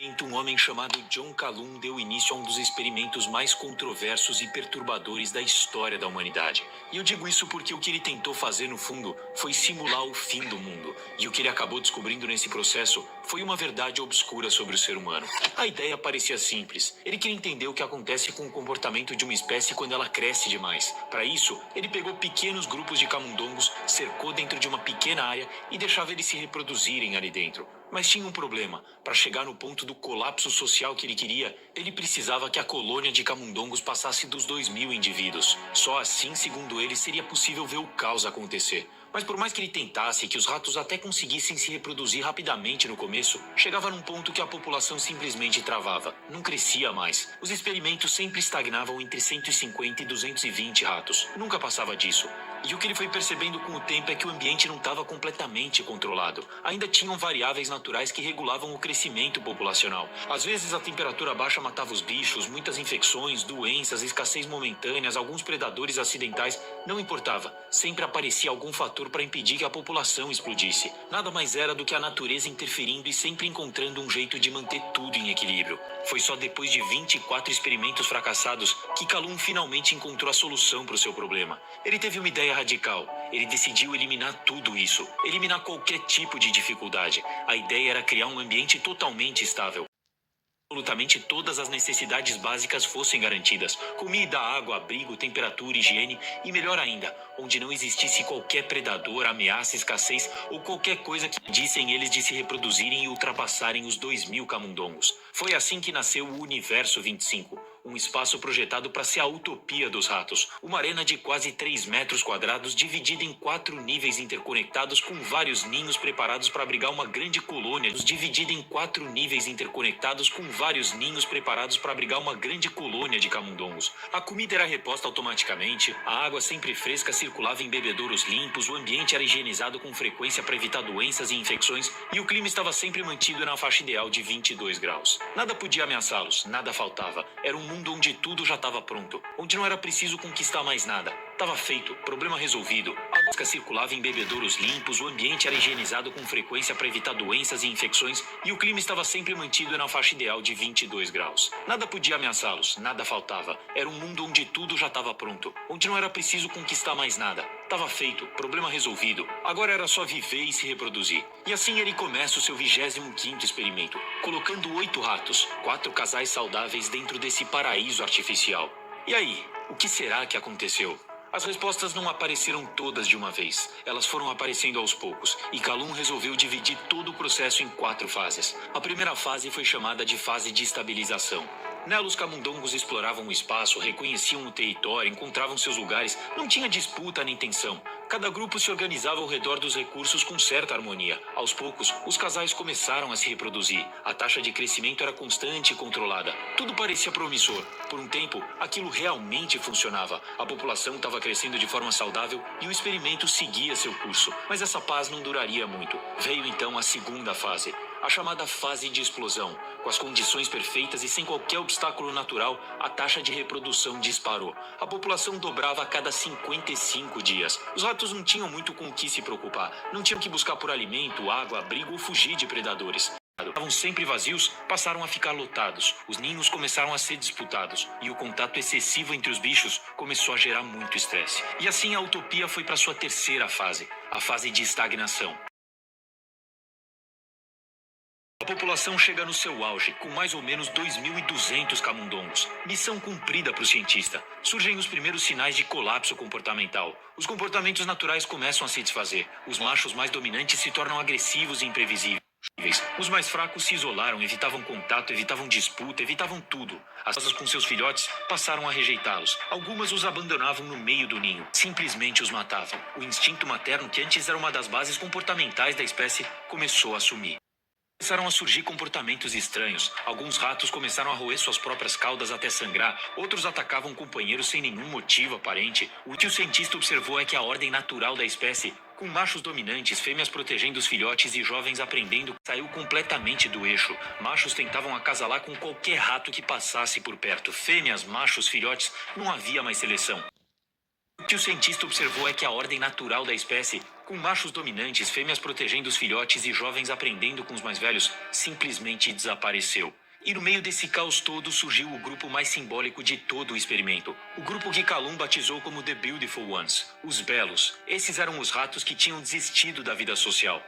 Um homem chamado John Calhoun deu início a um dos experimentos mais controversos e perturbadores da história da humanidade. E eu digo isso porque o que ele tentou fazer, no fundo, foi simular o fim do mundo. E o que ele acabou descobrindo nesse processo foi uma verdade obscura sobre o ser humano. A ideia parecia simples. Ele queria entender o que acontece com o comportamento de uma espécie quando ela cresce demais. Para isso, ele pegou pequenos grupos de camundongos, cercou dentro de uma pequena área e deixava eles se reproduzirem ali dentro. Mas tinha um problema. Para chegar no ponto do colapso social que ele queria, ele precisava que a colônia de camundongos passasse dos 2.000 indivíduos. Só assim, segundo ele, seria possível ver o caos acontecer. Mas por mais que ele tentasse que os ratos até conseguissem se reproduzir rapidamente no começo, chegava num ponto que a população simplesmente travava. Não crescia mais. Os experimentos sempre estagnavam entre 150 e 220 ratos. Nunca passava disso. E o que ele foi percebendo com o tempo é que o ambiente não estava completamente controlado. Ainda tinham variáveis naturais que regulavam o crescimento populacional. Às vezes a temperatura baixa matava os bichos, muitas infecções, doenças, escassez momentâneas, alguns predadores acidentais, não importava. Sempre aparecia algum fator para impedir que a população explodisse. Nada mais era do que a natureza interferindo e sempre encontrando um jeito de manter tudo em equilíbrio. Foi só depois de 24 experimentos fracassados que Calhoun finalmente encontrou a solução para o seu problema. Ele teve uma ideia radical. Ele decidiu eliminar tudo isso, eliminar qualquer tipo de dificuldade. A ideia era criar um ambiente totalmente estável. Absolutamente todas as necessidades básicas fossem garantidas: comida, água, abrigo, temperatura, higiene e, melhor ainda, onde não existisse qualquer predador, ameaça, escassez ou qualquer coisa que impedissem eles de se reproduzirem e ultrapassarem os 2.000 camundongos. Foi assim que nasceu o Universo 25, um espaço projetado para ser a utopia dos ratos. Uma arena de quase 3 metros quadrados dividida em 4 níveis interconectados com vários ninhos preparados para abrigar uma grande colônia. Dividida em 4 níveis interconectados com vários ninhos preparados para abrigar uma grande colônia de camundongos. A comida era reposta automaticamente, a água sempre fresca circulava em bebedouros limpos, o ambiente era higienizado com frequência para evitar doenças e infecções e o clima estava sempre mantido na faixa ideal de 22 graus. Nada podia ameaçá-los, nada faltava. Era um mundo onde tudo já estava pronto, onde não era preciso conquistar mais nada. Estava feito, problema resolvido. A água circulava em bebedouros limpos, o ambiente era higienizado com frequência para evitar doenças e infecções e o clima estava sempre mantido na faixa ideal de 22 graus. Nada podia ameaçá-los, nada faltava. Era um mundo onde tudo já estava pronto, onde não era preciso conquistar mais nada. Estava feito, problema resolvido. Agora era só viver e se reproduzir. E assim ele começa o seu 25º experimento, colocando 8 ratos, 4 casais saudáveis dentro desse paraíso artificial. E aí, o que será que aconteceu? As respostas não apareceram todas de uma vez. Elas foram aparecendo aos poucos, e Calhoun resolveu dividir todo o processo em 4 fases. A primeira fase foi chamada de fase de estabilização. Nela, os camundongos exploravam o espaço, reconheciam o território, encontravam seus lugares, não tinha disputa nem tensão. Cada grupo se organizava ao redor dos recursos com certa harmonia. Aos poucos, os casais começaram a se reproduzir. A taxa de crescimento era constante e controlada. Tudo parecia promissor. Por um tempo, aquilo realmente funcionava. A população estava crescendo de forma saudável e o experimento seguia seu curso. Mas essa paz não duraria muito. Veio então a segunda fase, a chamada fase de explosão. Com as condições perfeitas e sem qualquer obstáculo natural, a taxa de reprodução disparou. A população dobrava a cada 55 dias. Os ratos não tinham muito com o que se preocupar. Não tinham que buscar por alimento, água, abrigo ou fugir de predadores. Estavam sempre vazios, passaram a ficar lotados. Os ninhos começaram a ser disputados. E o contato excessivo entre os bichos começou a gerar muito estresse. E assim a utopia foi para sua terceira fase, a fase de estagnação. A população chega no seu auge, com mais ou menos 2.200 camundongos. Missão cumprida para o cientista. Surgem os primeiros sinais de colapso comportamental. Os comportamentos naturais começam a se desfazer. Os machos mais dominantes se tornam agressivos e imprevisíveis. Os mais fracos se isolaram, evitavam contato, evitavam disputa, evitavam tudo. As asas com seus filhotes passaram a rejeitá-los. Algumas os abandonavam no meio do ninho. Simplesmente os matavam. O instinto materno, que antes era uma das bases comportamentais da espécie, começou a sumir. Começaram a surgir comportamentos estranhos. Alguns ratos começaram a roer suas próprias caudas até sangrar. Outros atacavam companheiros sem nenhum motivo aparente. O que o cientista observou é que a ordem natural da espécie, com machos dominantes, fêmeas protegendo os filhotes e jovens aprendendo, saiu completamente do eixo. Machos tentavam acasalar com qualquer rato que passasse por perto. Fêmeas, machos, filhotes, não havia mais seleção. O que que o cientista observou é que a ordem natural da espécie, com machos dominantes, fêmeas protegendo os filhotes e jovens aprendendo com os mais velhos, simplesmente desapareceu. E no meio desse caos todo surgiu o grupo mais simbólico de todo o experimento. O grupo que Calum batizou como The Beautiful Ones, os Belos. Esses eram os ratos que tinham desistido da vida social.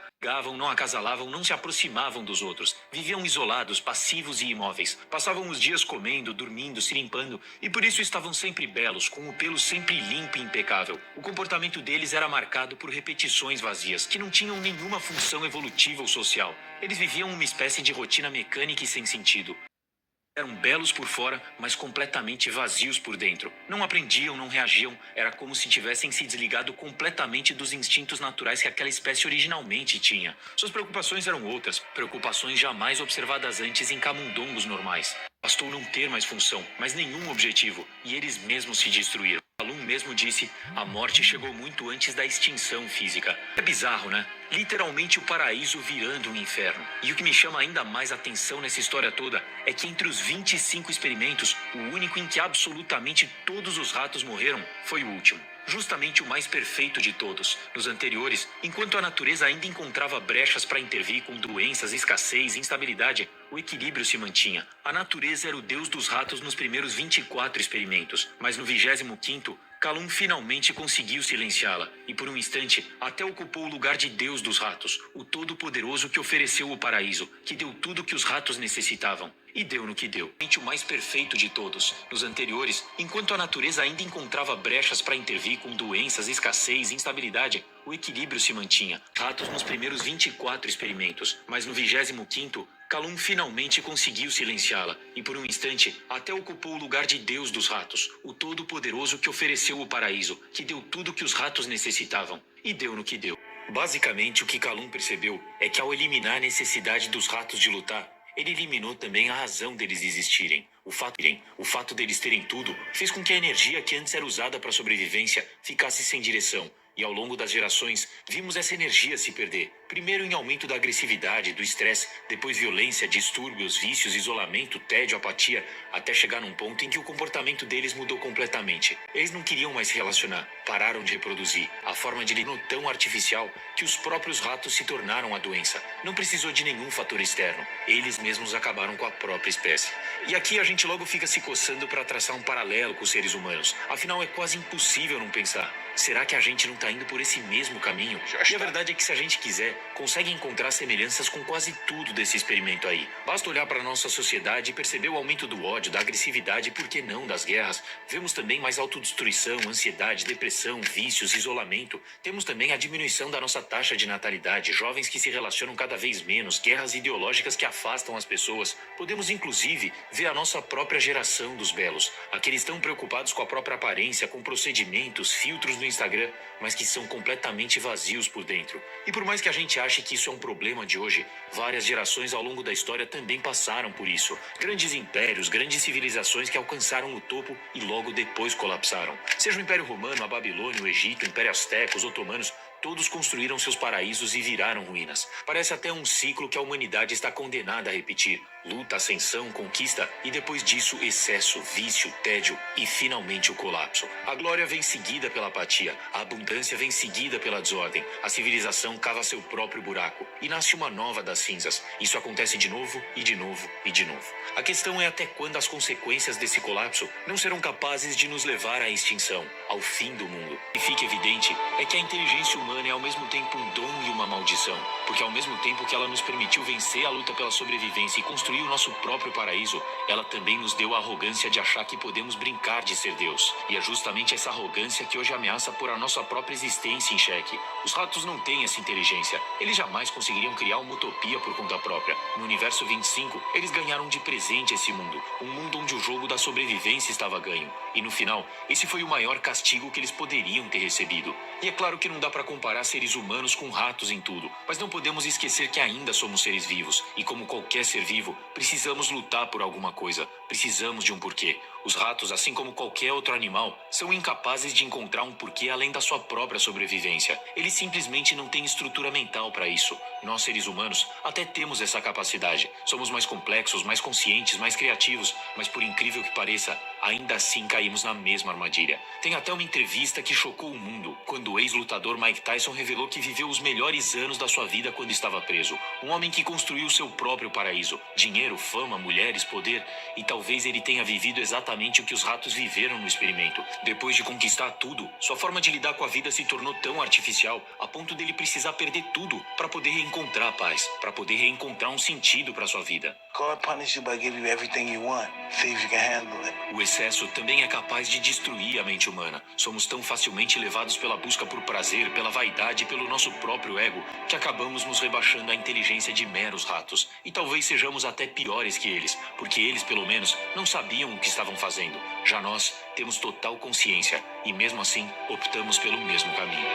Não acasalavam, não se aproximavam dos outros. Viviam isolados, passivos e imóveis. Passavam os dias comendo, dormindo, se limpando. E por isso estavam sempre belos, com o pelo sempre limpo e impecável. O comportamento deles era marcado por repetições vazias, que não tinham nenhuma função evolutiva ou social. Eles viviam uma espécie de rotina mecânica e sem sentido. Eram belos por fora, mas completamente vazios por dentro. Não aprendiam, não reagiam. Era como se tivessem se desligado completamente dos instintos naturais que aquela espécie originalmente tinha. Suas preocupações eram outras, preocupações jamais observadas antes em camundongos normais. Bastou não ter mais função, mas nenhum objetivo, e eles mesmos se destruíram. Calum mesmo disse, a morte chegou muito antes da extinção física. É bizarro, né? Literalmente o paraíso virando um inferno. E o que me chama ainda mais atenção nessa história toda é que entre os 25 experimentos, o único em que absolutamente todos os ratos morreram foi o último. Justamente o mais perfeito de todos. Nos anteriores, enquanto a natureza ainda encontrava brechas para intervir com doenças, escassez e instabilidade, o equilíbrio se mantinha. A natureza era o deus dos ratos nos primeiros 24 experimentos, mas no 25º, Calum finalmente conseguiu silenciá-la, e por um instante até ocupou o lugar de Deus dos ratos, o todo-poderoso que ofereceu o paraíso, que deu tudo o que os ratos necessitavam. E deu no que deu. O mais perfeito de todos. Nos anteriores, enquanto a natureza ainda encontrava brechas para intervir com doenças, escassez e instabilidade, o equilíbrio se mantinha. Ratos nos primeiros 24 experimentos, mas no 25º, Calum finalmente conseguiu silenciá-la, e por um instante até ocupou o lugar de Deus dos ratos, o todo-poderoso que ofereceu o paraíso, que deu tudo o que os ratos necessitavam. E deu no que deu. Basicamente, o que Calum percebeu é que ao eliminar a necessidade dos ratos de lutar, ele eliminou também a razão deles existirem. O fato deles terem tudo fez com que a energia que antes era usada para a sobrevivência ficasse sem direção. E ao longo das gerações, vimos essa energia se perder. Primeiro em aumento da agressividade, do estresse, depois violência, distúrbios, vícios, isolamento, tédio, apatia, até chegar num ponto em que o comportamento deles mudou completamente. Eles não queriam mais se relacionar, pararam de reproduzir. A forma de lidar tão artificial que os próprios ratos se tornaram a doença. Não precisou de nenhum fator externo. Eles mesmos acabaram com a própria espécie. E aqui a gente logo fica se coçando para traçar um paralelo com os seres humanos. Afinal, é quase impossível não pensar. Será que a gente não está indo por esse mesmo caminho? E a verdade é que se a gente quiser, consegue encontrar semelhanças com quase tudo desse experimento aí. Basta olhar para a nossa sociedade e perceber o aumento do ódio, da agressividade e, por que não, das guerras. Vemos também mais autodestruição, ansiedade, depressão, vícios, isolamento. Temos também a diminuição da nossa taxa de natalidade, jovens que se relacionam cada vez menos, guerras ideológicas que afastam as pessoas. Podemos, inclusive, ver a nossa própria geração dos belos. Aqueles tão preocupados com a própria aparência, com procedimentos, filtros no Instagram, mas que são completamente vazios por dentro. E por mais que a gente ache que isso é um problema de hoje, várias gerações ao longo da história também passaram por isso. Grandes impérios, grandes civilizações que alcançaram o topo e logo depois colapsaram. Seja o Império Romano, a Babilônia, o Egito, o Império Azteca, os otomanos, todos construíram seus paraísos e viraram ruínas. Parece até um ciclo que a humanidade está condenada a repetir. Luta, ascensão, conquista e depois disso excesso, vício, tédio e finalmente o colapso. A glória vem seguida pela apatia, a abundância vem seguida pela desordem, a civilização cava seu próprio buraco e nasce uma nova das cinzas. Isso acontece de novo e de novo e de novo. A questão é até quando as consequências desse colapso não serão capazes de nos levar à extinção, ao fim do mundo. O que fica evidente é que a inteligência humana é ao mesmo tempo um dom e uma maldição, porque ao mesmo tempo que ela nos permitiu vencer a luta pela sobrevivência e construir o nosso próprio paraíso, ela também nos deu a arrogância de achar que podemos brincar de ser Deus. E é justamente essa arrogância que hoje ameaça pôr a nossa própria existência em xeque. Os ratos não têm essa inteligência. Eles jamais conseguiriam criar uma utopia por conta própria. No universo 25, eles ganharam de presente esse mundo. Um mundo onde o jogo da sobrevivência estava ganho. E no final, esse foi o maior castigo que eles poderiam ter recebido. E é claro que não dá para comparar seres humanos com ratos em tudo, mas não podemos esquecer que ainda somos seres vivos, e como qualquer ser vivo, precisamos lutar por alguma coisa, precisamos de um porquê. Os ratos, assim como qualquer outro animal, são incapazes de encontrar um porquê além da sua própria sobrevivência. Eles simplesmente não têm estrutura mental para isso. Nós, seres humanos, até temos essa capacidade. Somos mais complexos, mais conscientes, mais criativos, mas por incrível que pareça, Ainda assim caímos na mesma armadilha. Tem até uma entrevista que chocou o mundo, quando o ex-lutador Mike Tyson revelou que viveu os melhores anos da sua vida quando estava preso. Um homem que construiu seu próprio paraíso. Dinheiro, fama, mulheres, poder. E talvez ele tenha vivido exatamente o que os ratos viveram no experimento. Depois de conquistar tudo, sua forma de lidar com a vida se tornou tão artificial, a ponto dele precisar perder tudo para poder reencontrar a paz, para poder reencontrar um sentido para sua vida. God punishes you by giving you everything you want. See if you can handle it. O excesso também é capaz de destruir a mente humana. Somos tão facilmente levados pela busca por prazer, pela vaidade e pelo nosso próprio ego, que acabamos nos rebaixando à inteligência de meros ratos. E talvez sejamos até piores que eles, porque eles, pelo menos, não sabiam o que estavam fazendo. Já nós temos total consciência e, mesmo assim, optamos pelo mesmo caminho.